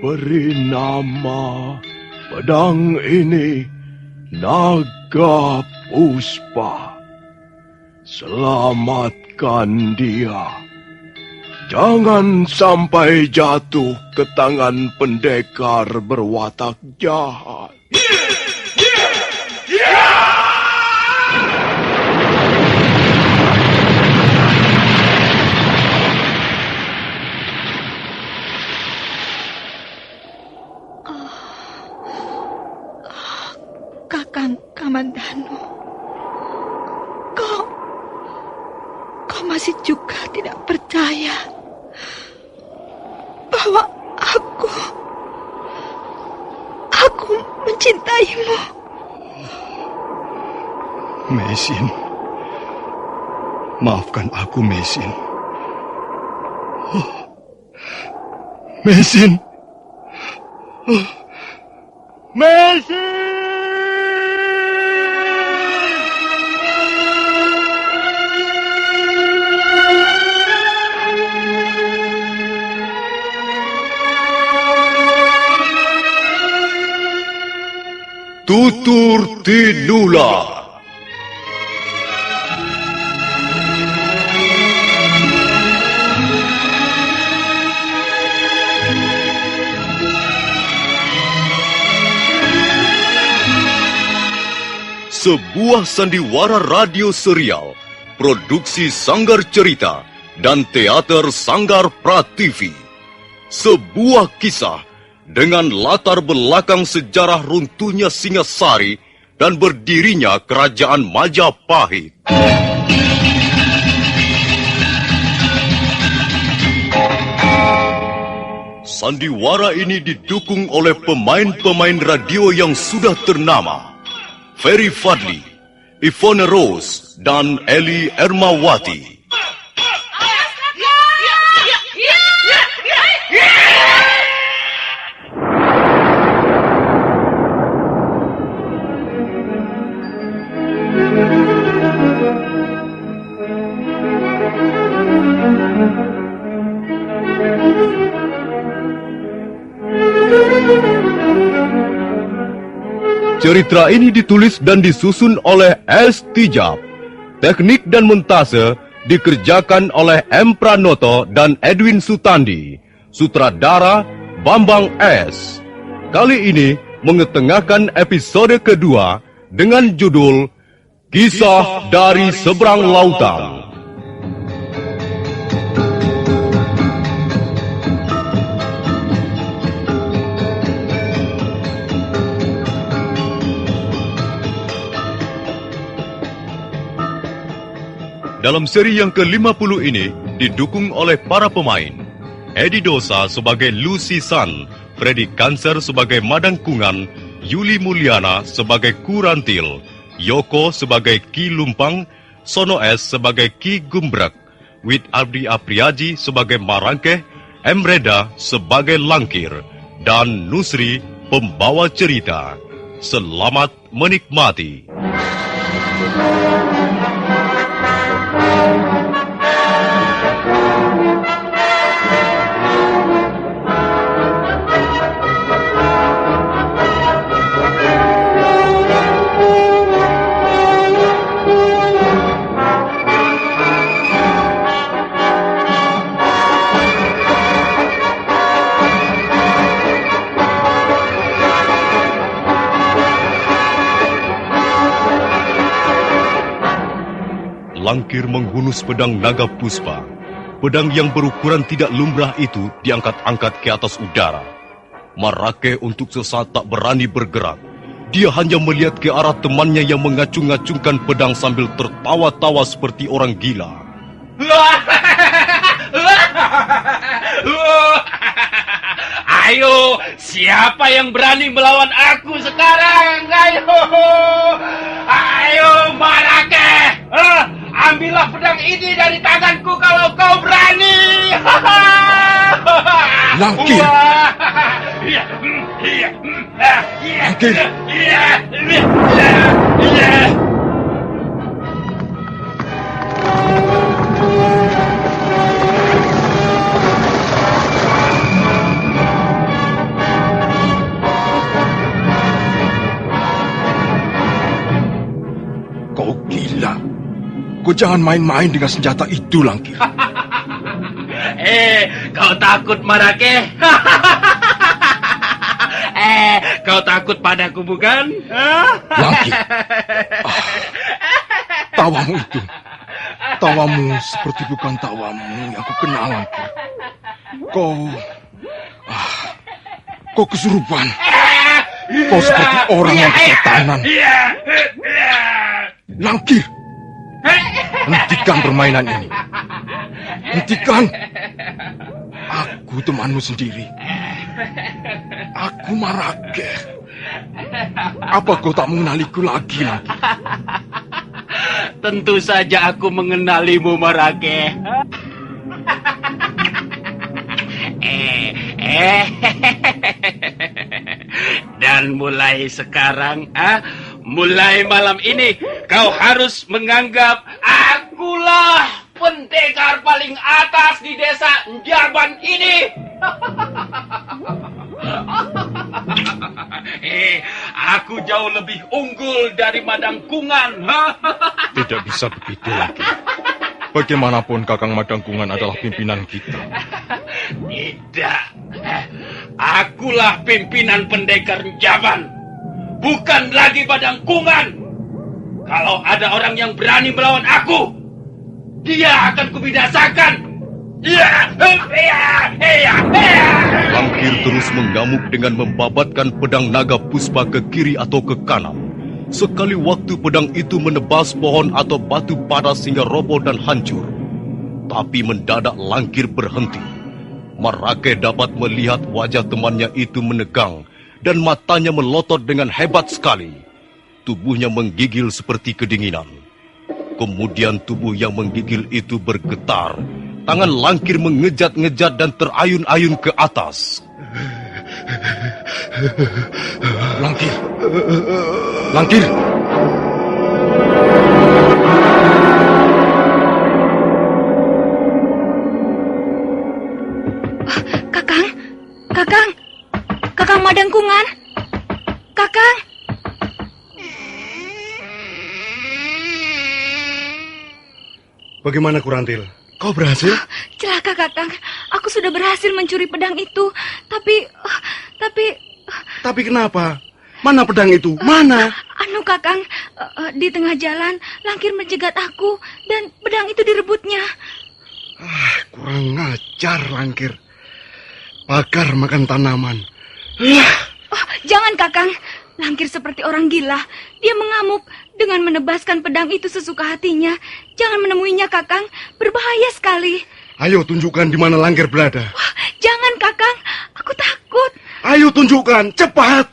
Beri nama pedang ini Naga Puspa. Selamatkan dia. Jangan sampai jatuh ke tangan pendekar berwatak jahat. Kakang Kamandanu, kau masih juga tidak percaya bahwa aku mencintaimu. Mesin, maafkan aku, Mesin. Mesin. Mesin! Tutur Tinula. Sebuah sandiwara radio serial, produksi Sanggar Cerita dan Teater Sanggar Prativi. Sebuah kisah dengan latar belakang sejarah runtuhnya Singasari dan berdirinya Kerajaan Majapahit. Sandiwara ini didukung oleh pemain-pemain radio yang sudah ternama. Ferry Fadli, Ivone Rose, dan Eli Ermawati. Cerita ini ditulis dan disusun oleh S. Tijab. Teknik dan montase dikerjakan oleh M. Pranoto dan Edwin Sutandi. Sutradara Bambang S. Kali ini mengetengahkan episode kedua dengan judul Kisah dari Seberang Lautan. Dalam seri yang ke-50 ini didukung oleh para pemain. Edi Dosa sebagai Lucy San, Freddy Kanser sebagai Madangkungan, Yuli Mulyana sebagai Kurantil, Yoko sebagai Ki Lumpang, Sono S sebagai Ki Gumbrek, Wit Abdi Apriaji sebagai Marangkeh, M. Reda sebagai Langkir, dan Nusri pembawa cerita. Selamat menikmati. Langkir menghunus pedang Naga Puspa. Pedang yang berukuran tidak lumrah itu diangkat-angkat ke atas udara. Marake untuk sesaat tak berani bergerak. Dia hanya melihat ke arah temannya yang mengacung-ngacungkan pedang sambil tertawa-tawa seperti orang gila. Ayo, siapa yang berani melawan aku sekarang? Ayo, Marake. Ambillah pedang ini dari tanganku kalau kau berani. Langkir. Langkir. Kau gila. Kau jangan main-main dengan senjata itu, Langkir. Kau takut, Marake? Kau takut padaku, bukan? Langkir. Tawamu itu. Tawamu seperti bukan tawamu yang aku kenal, Langkir. Kau kesurupan. Kau seperti orang yang kesetanan. Langkir. Hentikan permainan ini. Hentikan. Aku temanmu sendiri. Aku Marake. Apa kau tak mengenaliku lagi, Langkir? Tentu saja aku mengenalimu, Marake. Dan mulai sekarang, mulai malam ini, kau harus menganggap akulah pendekar paling atas di desa Njarban ini. Aku jauh lebih unggul dari Madangkungan. Tidak bisa begitu, Langkir. Bagaimanapun Kakang Madangkungan adalah pimpinan kita. Tidak. Akulah pimpinan pendekar Njaban. Bukan lagi Madangkungan. Kalau ada orang yang berani melawan aku, dia akan kubinasakan. Langkir terus mengamuk dengan membabatkan pedang naga puspa ke kiri atau ke kanan. Sekali waktu pedang itu menebas pohon atau batu padas hingga roboh dan hancur. Tapi mendadak Langkir berhenti. Marake dapat melihat wajah temannya itu menegang dan matanya melotot dengan hebat sekali. Tubuhnya menggigil seperti kedinginan. Kemudian tubuh yang menggigil itu bergetar. Tangan Langkir mengejat-ngejat dan terayun-ayun ke atas. Langkir. Langkir. Kakang Madangkungan. Kakang. Bagaimana, Kurantil? Kau berhasil? Celaka, Kakang. Aku sudah berhasil mencuri pedang itu. Tapi kenapa? Mana pedang itu? Mana? Kakang, di tengah jalan Langkir mencegat aku dan pedang itu direbutnya. Kurang ajar, Langkir. Pakar makan tanaman. Jangan, Kakang. Langkir seperti orang gila. Dia mengamuk dengan menebaskan pedang itu sesuka hatinya. Jangan menemuinya, Kakang. Berbahaya sekali. Ayo tunjukkan di mana Langkir berada. Jangan, Kakang. Aku takut. Ayo tunjukkan, cepat.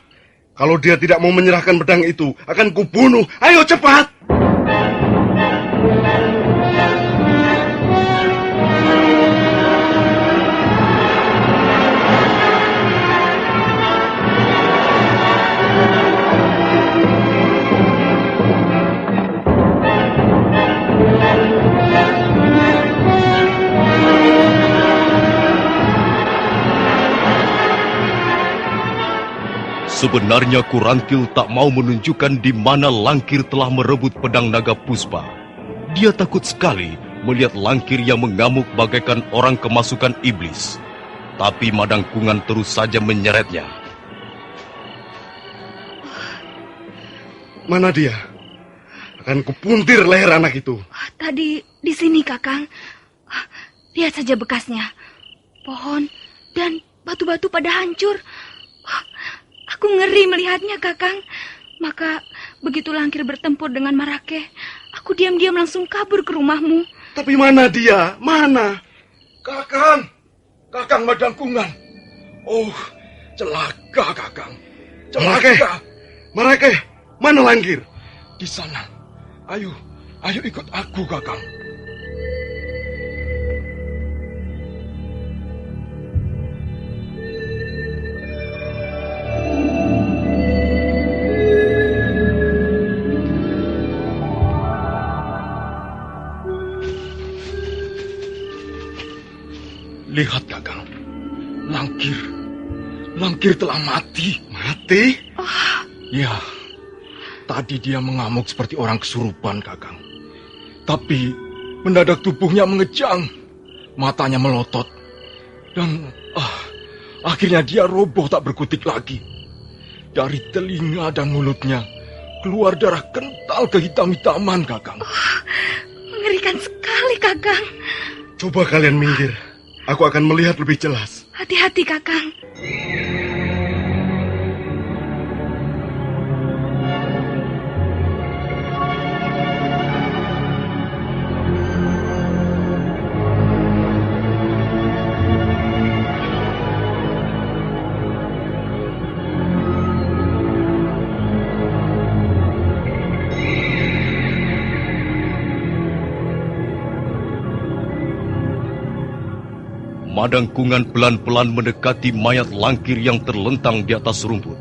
Kalau dia tidak mau menyerahkan pedang itu, akan kubunuh. Ayo cepat. Sebenarnya Kurantil tak mau menunjukkan di mana Langkir telah merebut pedang naga puspa. Dia takut sekali melihat Langkir yang mengamuk bagaikan orang kemasukan iblis. Tapi Madangkungan terus saja menyeretnya. Mana dia? Akan kupuntir leher anak itu. Tadi di sini, Kakang. Lihat saja bekasnya. Pohon dan batu-batu pada hancur. Aku ngeri melihatnya, Kakang. Maka begitu Langkir bertempur dengan Marake, aku diam-diam langsung kabur ke rumahmu. Tapi mana dia? Mana? Kakang! Kakang Madangkungan. Oh, celaka, Kakang. Celaka. Marake, mana Langkir? Di sana. Ayo ikut aku, Kakang. Lihat, Kakang. Langkir telah mati. Mati? Oh. Ya, Tadi dia mengamuk seperti orang kesurupan, Kakang. Tapi mendadak tubuhnya mengejang, matanya melotot, dan akhirnya dia roboh tak berkutik lagi. Dari telinga dan mulutnya keluar darah kental kehitam-hitaman, Kakang. Mengerikan sekali, Kakang. Coba kalian minggir. Aku akan melihat lebih jelas. Hati-hati, Kakang. Madang Kungan pelan-pelan mendekati mayat langkir yang terlentang di atas rumput.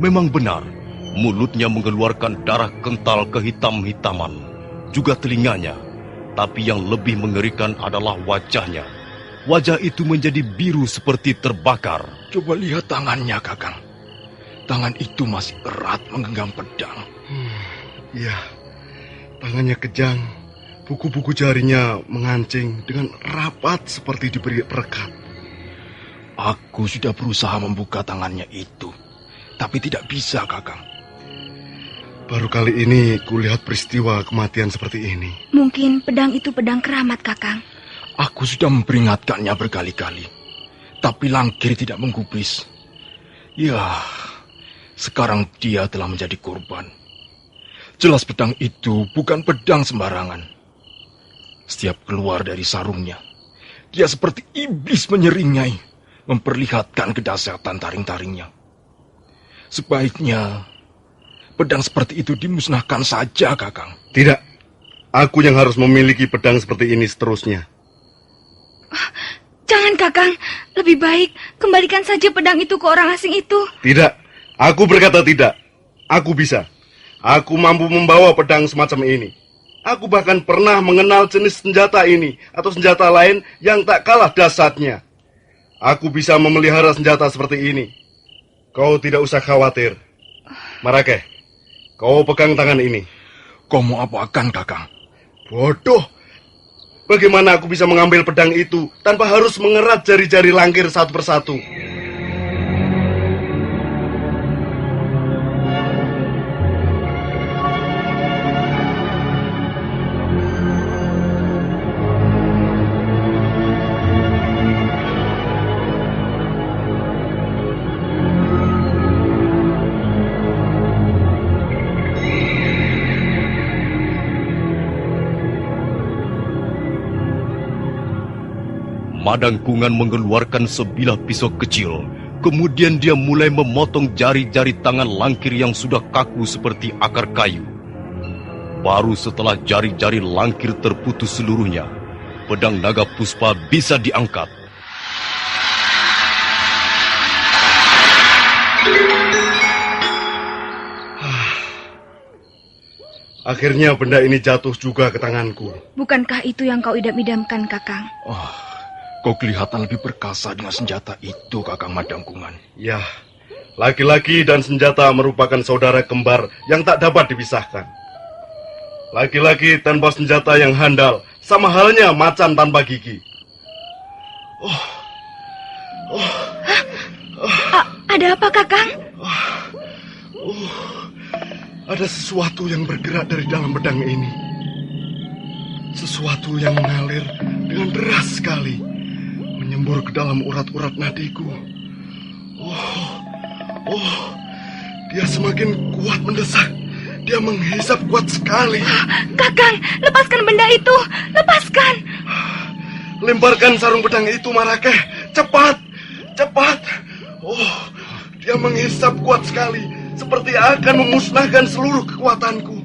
Memang benar, mulutnya mengeluarkan darah kental kehitam-hitaman, juga telinganya. Tapi yang lebih mengerikan adalah wajahnya. Wajah itu menjadi biru seperti terbakar. Coba lihat tangannya, Kakang. Tangan itu masih erat menggenggam pedang. Iya, tangannya kejang. Buku-buku jarinya mengancing dengan rapat seperti diberi perekat. Aku sudah berusaha membuka tangannya itu, tapi tidak bisa, Kakang. Baru kali ini kulihat peristiwa kematian seperti ini. Mungkin pedang itu pedang keramat, Kakang. Aku sudah memperingatkannya berkali-kali, tapi Langkir tidak menggubris. Ya, sekarang dia telah menjadi korban. Jelas pedang itu bukan pedang sembarangan. Setiap keluar dari sarungnya, dia seperti iblis menyeringai, memperlihatkan kedahsyatan taring-taringnya. Sebaiknya pedang seperti itu dimusnahkan saja, Kakang. Tidak, aku yang harus memiliki pedang seperti ini seterusnya. Jangan, Kakang. Lebih baik kembalikan saja pedang itu ke orang asing itu. Tidak, aku berkata tidak. Aku bisa. Aku mampu membawa pedang semacam ini. Aku bahkan pernah mengenal jenis senjata ini atau senjata lain yang tak kalah dahsyatnya. Aku bisa memelihara senjata seperti ini. Kau tidak usah khawatir. Marakeh, kau pegang tangan ini. Kau mau apakan, Kakang? Bodoh. Bagaimana aku bisa mengambil pedang itu tanpa harus mengerat jari-jari Langkir satu persatu? Madang Kungan mengeluarkan sebilah pisau kecil. Kemudian dia mulai memotong jari-jari tangan Langkir yang sudah kaku seperti akar kayu. Baru setelah jari-jari Langkir terputus seluruhnya, pedang naga puspa bisa diangkat. Akhirnya benda ini jatuh juga ke tanganku. Bukankah itu yang kau idam-idamkan, Kakang? Kau kelihatan lebih perkasa dengan senjata itu, Kakang Madang Kungan. Ya, laki-laki dan senjata merupakan saudara kembar yang tak dapat dipisahkan. Laki-laki tanpa senjata yang handal, sama halnya macan tanpa gigi. Ada apa, Kakang? Ada sesuatu yang bergerak dari dalam pedang ini. Sesuatu yang mengalir dengan deras sekali. Menyembur ke dalam urat-urat nadiku. Dia semakin kuat mendesak. Dia menghisap kuat sekali. Kakang, lepaskan benda itu. Lepaskan. Lemparkan sarung pedang itu, Marakeh. Cepat, cepat. Dia menghisap kuat sekali. Seperti akan memusnahkan seluruh kekuatanku.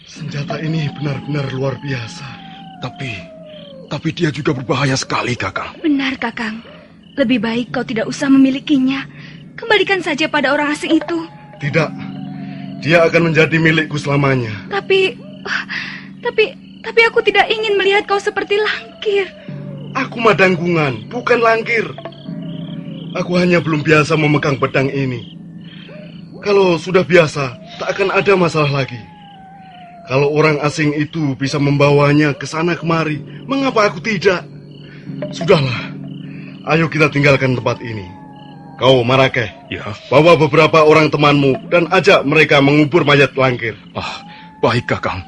Senjata ini benar-benar luar biasa. Tapi dia juga berbahaya sekali, Kakang. Benar, Kakang. Lebih baik kau tidak usah memilikinya. Kembalikan saja pada orang asing itu. Tidak. Dia akan menjadi milikku selamanya. Tapi Tapi aku tidak ingin melihat kau seperti Langkir. Aku Madangkungan, bukan Langkir. Aku hanya belum biasa memegang pedang ini. Kalau sudah biasa, tak akan ada masalah lagi. Kalau orang asing itu bisa membawanya ke sana kemari, mengapa aku tidak? Sudahlah, ayo kita tinggalkan tempat ini. Kau, Marakeh, Ya. bawa beberapa orang temanmu dan ajak mereka mengubur mayat Langkir. Baik, Kakang.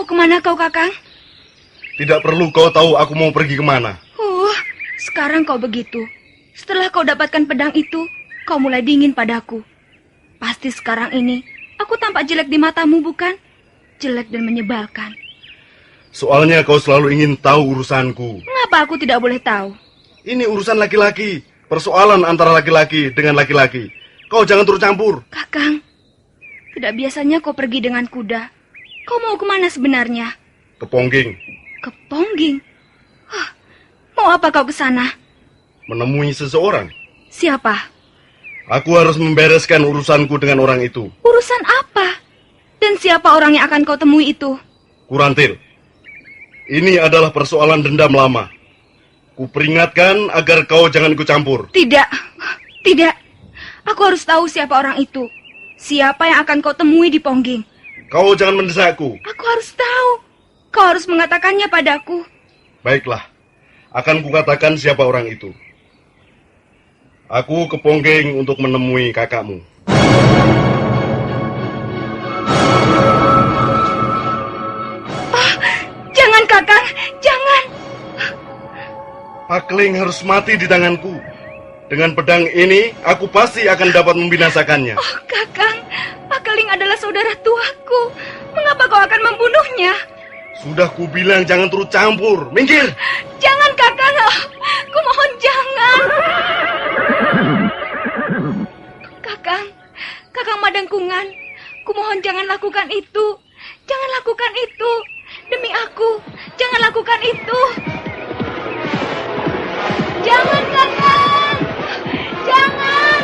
Kemana kau, Kakang? Tidak perlu kau tahu aku mau pergi kemana. Sekarang kau begitu. Setelah kau dapatkan pedang itu, kau mulai dingin padaku. Pasti sekarang ini aku tampak jelek di matamu, bukan? Jelek dan menyebalkan. Soalnya kau selalu ingin tahu urusanku. Mengapa aku tidak boleh tahu? Ini urusan laki-laki. Persoalan antara laki-laki dengan laki-laki. Kau jangan turut campur. Kakang, tidak biasanya kau pergi dengan kuda. Kau mau kemana sebenarnya? Ke Pongging. Ke Pongging? Mau apa kau ke sana? Menemui seseorang. Siapa? Aku harus membereskan urusanku dengan orang itu. Urusan apa? Dan siapa orang yang akan kau temui itu? Kurantil. Ini adalah persoalan dendam lama. Kuperingatkan agar kau jangan ikut campur. Tidak. Aku harus tahu siapa orang itu. Siapa yang akan kau temui di Pongging? Kau jangan mendesakku. Aku harus tahu. Kau harus mengatakannya padaku. Baiklah. Akan kukatakan siapa orang itu. Aku ke Pongging untuk menemui kakakmu. Jangan, Kakang. Jangan. Pakling harus mati di tanganku. Dengan pedang ini, aku pasti akan dapat membinasakannya. Kakang. Pakling adalah saudara tuaku. Mengapa kau akan membunuhnya? Sudah kubilang jangan turut campur. Minggir. Jangan, Kakang. Kumohon jangan. Kakang Madangkungan. Kumohon jangan lakukan itu. Jangan lakukan itu. Demi aku, jangan lakukan itu. Jangan, Kakang. Jangan.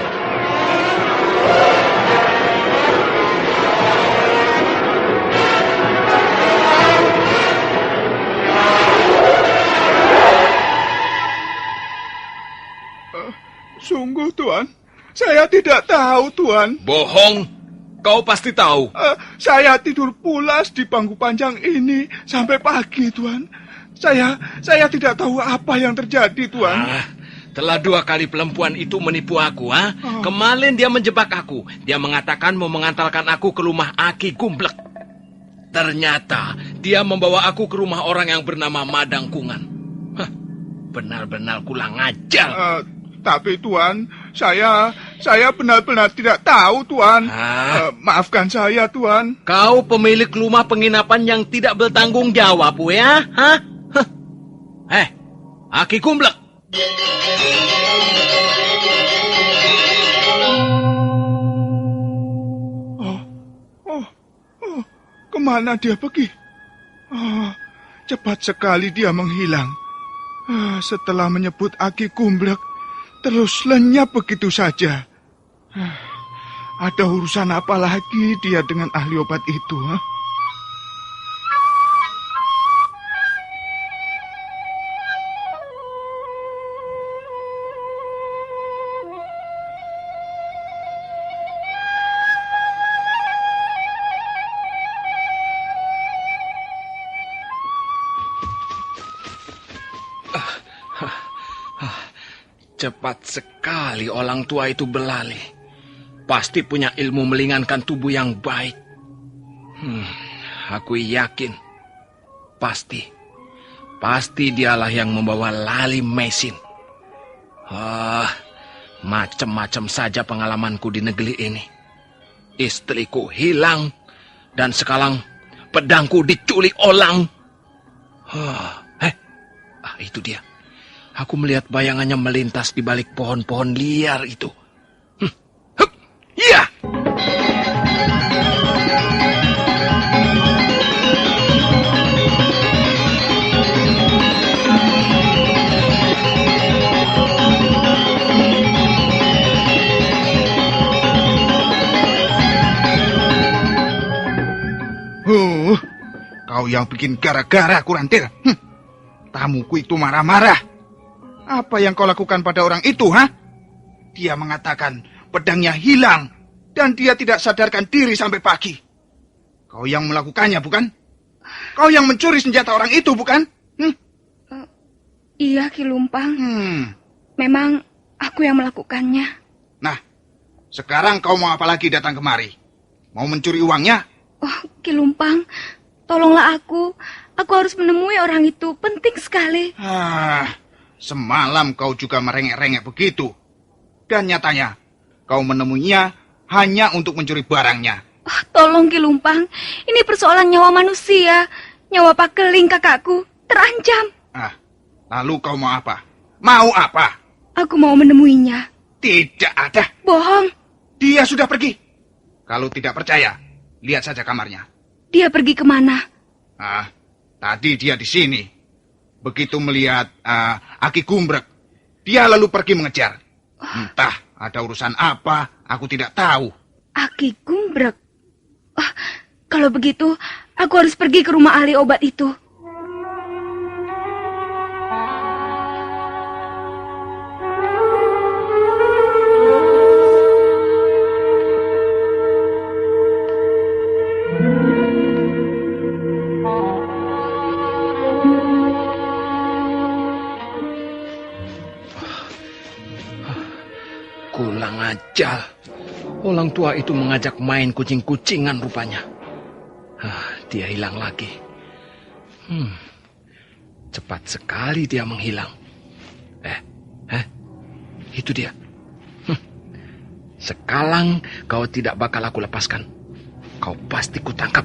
Sungguh, Tuan. Saya tidak tahu, Tuan. Bohong. Kau pasti tahu. Saya tidur pulas di bangku panjang ini sampai pagi, Tuan. Saya tidak tahu apa yang terjadi, Tuan. Telah 2 kali perempuan itu menipu aku, Kemarin dia menjebak aku. Dia mengatakan mau mengantarkan aku ke rumah Aki Gumblek. Ternyata dia membawa aku ke rumah orang yang bernama Madangkungan. Benar-benar kurang ajar. Tapi Tuan, saya benar-benar tidak tahu, Tuan. Maafkan saya, Tuan. Kau pemilik rumah penginapan yang tidak bertanggung jawab, ya? Aki Gumblek. Kemana dia pergi? Cepat sekali dia menghilang. Setelah menyebut Aki Gumblek, terus lenyap begitu saja. Ada urusan apa lagi dia dengan ahli obat itu? Cepat sekali orang tua itu berlari. Pasti punya ilmu meringankan tubuh yang baik. Aku yakin. Pasti dialah yang membawa Lali Mesin. Macam-macam saja pengalamanku di negeri ini. istriku hilang, dan sekarang pedangku diculik orang. Itu dia. Aku melihat bayangannya melintas di balik pohon-pohon liar itu. Iya! Kau yang bikin gara-gara, Kurantir. Tamuku itu marah-marah. Apa yang kau lakukan pada orang itu, ha? Dia mengatakan pedangnya hilang dan dia tidak sadarkan diri sampai pagi. Kau yang melakukannya, bukan? Kau yang mencuri senjata orang itu, bukan? Iya, Ki Lumpang. Memang aku yang melakukannya. Nah, sekarang kau mau apa lagi datang kemari? Mau mencuri uangnya? Oh, Ki Lumpang, tolonglah aku. Aku harus menemui orang itu. Penting sekali. Semalam kau juga merengek-rengek begitu. Dan nyatanya, kau menemuinya hanya untuk mencuri barangnya. Oh, tolong Ki Lumpang. Ini persoalan nyawa manusia. Nyawa Pak Keling kakakku terancam. Lalu kau mau apa? Mau apa? Aku mau menemuinya. Tidak ada. Bohong. Dia sudah pergi. Kalau tidak percaya, lihat saja kamarnya. Dia pergi kemana? Tadi dia di sini. Begitu melihat Aki Gumbrek, dia lalu pergi mengejar. Entah ada urusan apa, aku tidak tahu. Aki Gumbrek? Kalau begitu, aku harus pergi ke rumah ahli obat itu. Kurang ajar. Orang tua itu mengajak main kucing-kucingan rupanya. Dia hilang lagi. Cepat sekali dia menghilang. Itu dia. Sekarang kau tidak bakal aku lepaskan. Kau pasti kutangkap.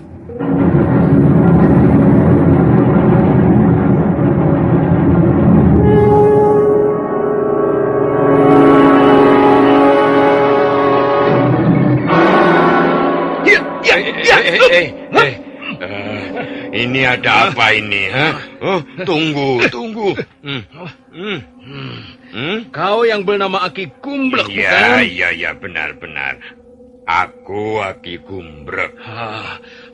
Ini ada apa ini? Tunggu. Kau yang bernama Aki Gumbrek, bukan? Iya, benar. Aku Aki Gumbrek.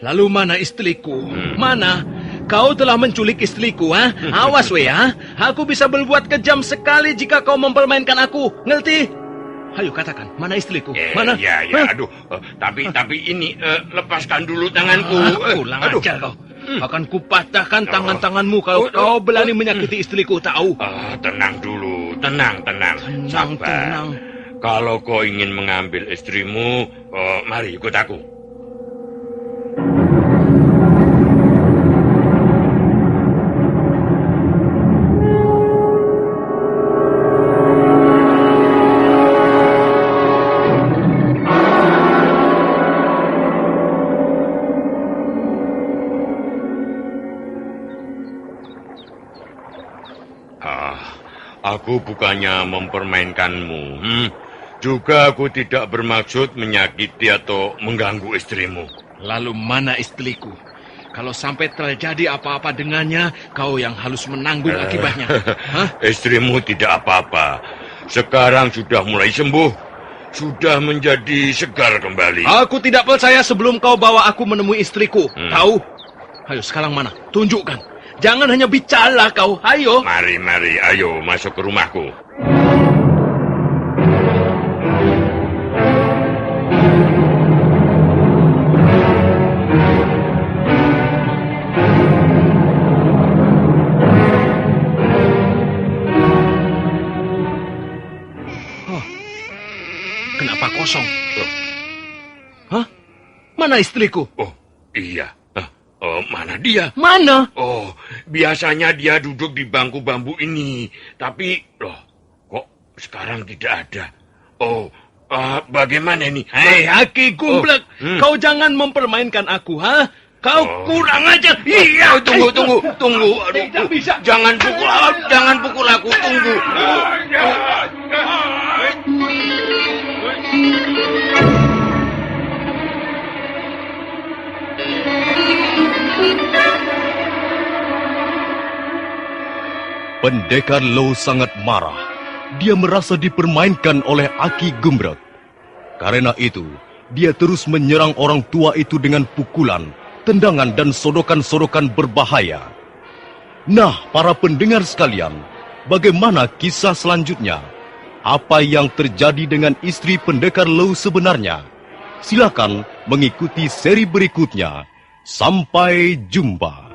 Lalu mana istriku? Mana? Kau telah menculik istriku, ha? Awas, ha? Aku bisa berbuat kejam sekali jika kau mempermainkan aku. Ngerti? Ayo katakan, mana istriku? Mana? Aduh. Tapi ini lepaskan dulu tanganku. Kurang ajar kau. Akan kupatahkan tangan-tanganmu kalau kau berani menyakiti istriku, tahu? Tenang dulu, tenang. Sabar. Tenang. Kalau kau ingin mengambil istrimu, mari ikut aku. Aku bukannya mempermainkanmu. Juga aku tidak bermaksud menyakiti atau mengganggu istrimu. Lalu mana istriku? Kalau sampai terjadi apa-apa dengannya, kau yang harus menanggung akibatnya. Istrimu tidak apa-apa. Sekarang sudah mulai sembuh. Sudah menjadi segar kembali. Aku tidak percaya sebelum kau bawa aku menemui istriku. Tahu? Ayo sekarang mana? Tunjukkan. Jangan hanya bicara kau, ayo. Mari, ayo masuk ke rumahku. Kenapa kosong? Mana istriku? Oh, iya. Mana dia? Mana? Oh, biasanya dia duduk di bangku bambu ini. Tapi, kok sekarang tidak ada? Oh, Bagaimana ini? Hei, Aki Gumblek, kau jangan mempermainkan aku, ha? Kau kurang ajar. Iya. Tunggu. Aduh, Tidak bisa. jangan pukul aku. Tunggu. Pendekar Low sangat marah. Dia merasa dipermainkan oleh Aki Gumblek. Karena itu, dia terus menyerang orang tua itu dengan pukulan, tendangan dan sodokan-sodokan berbahaya. Nah, para pendengar sekalian, bagaimana kisah selanjutnya? Apa yang terjadi dengan istri pendekar Low sebenarnya? Silakan mengikuti seri berikutnya. Sampai jumpa.